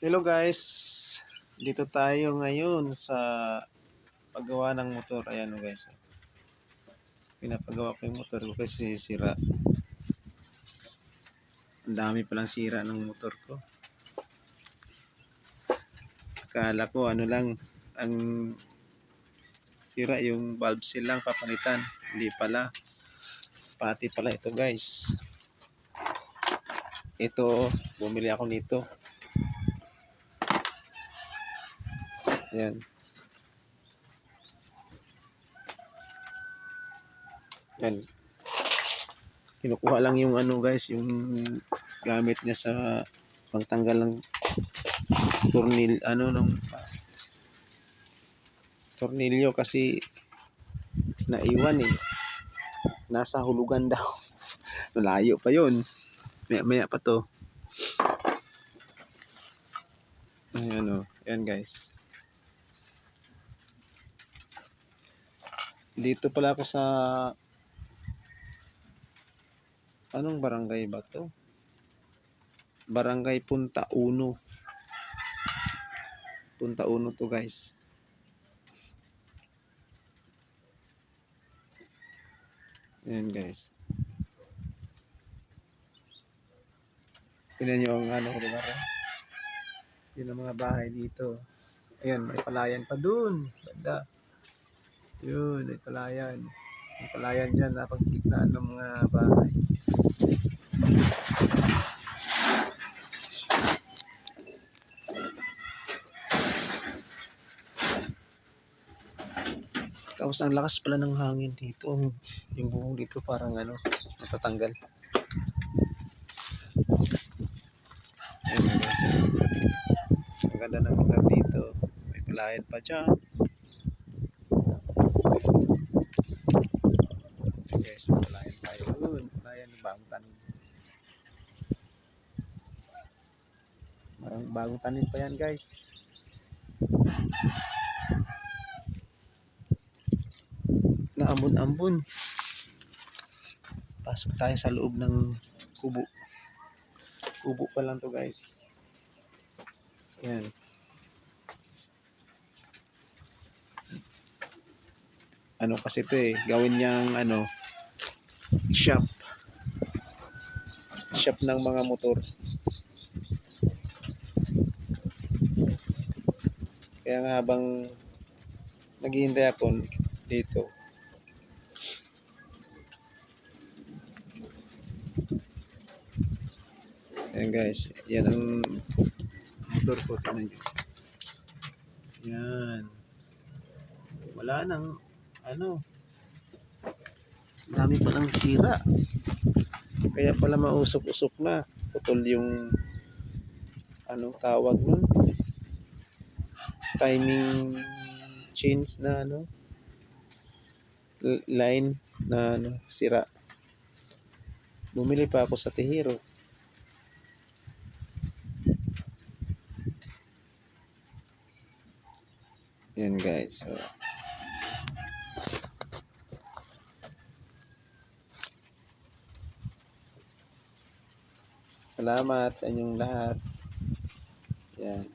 Hello guys, dito tayo ngayon sa paggawa ng motor. Ayan o guys, pinapagawa ko yung motor ko kasi sira. Ang dami palang sira ng motor ko. Akala ko ano lang, ang sira yung valve seal lang papalitan. Hindi pala, pati pala ito guys. Ito, bumili ako nito. Ayan. Yan. Kinukuha lang yung ano guys, yung gamit niya sa pagtanggal ng tornilyo kasi naiwan eh. Nasa hulugan daw. Malayo pa yun. Maya pa to. Ayan o. Ayan guys. Dito pala ako sa anong barangay ba to? Barangay Punta Uno. Punta Uno to guys. Ayan guys. Tingnan nyo ang ano lugar. Yun ang mga bahay dito. Ayan, may palayan pa dun. Banda. Yun, may palayan. May palayan dyan na pagkitnaan ng mga bahay. Tapos ang lakas pala ng hangin dito. Yung buhong dito parang ano, natatanggal. Ayan guys. Ang ganda ng lugar dito. May palayan pa dyan. Guys, may palayan tayo. Ayun, palayan ng bagong tanim. Bagong tanim pa yan guys. Naambon-ambon. Pasok tayo sa loob ng kubo. Kubo pa lang to guys. Yan. Ano kasi to eh, gawin niyang ano, shop. Shop ng mga motor. Kaya nga habang naghihintay ako dito, ayan guys, yan ang motor ko. Yan. Wala nang ano, dami pa lang sira. Kaya pala mausok-usok na. Putol yung anong tawag nun? Timing chains na ano, line na ano, sira. Bumili pa ako sa Tihero. Yan guys. So, salamat sa inyong lahat. Yan.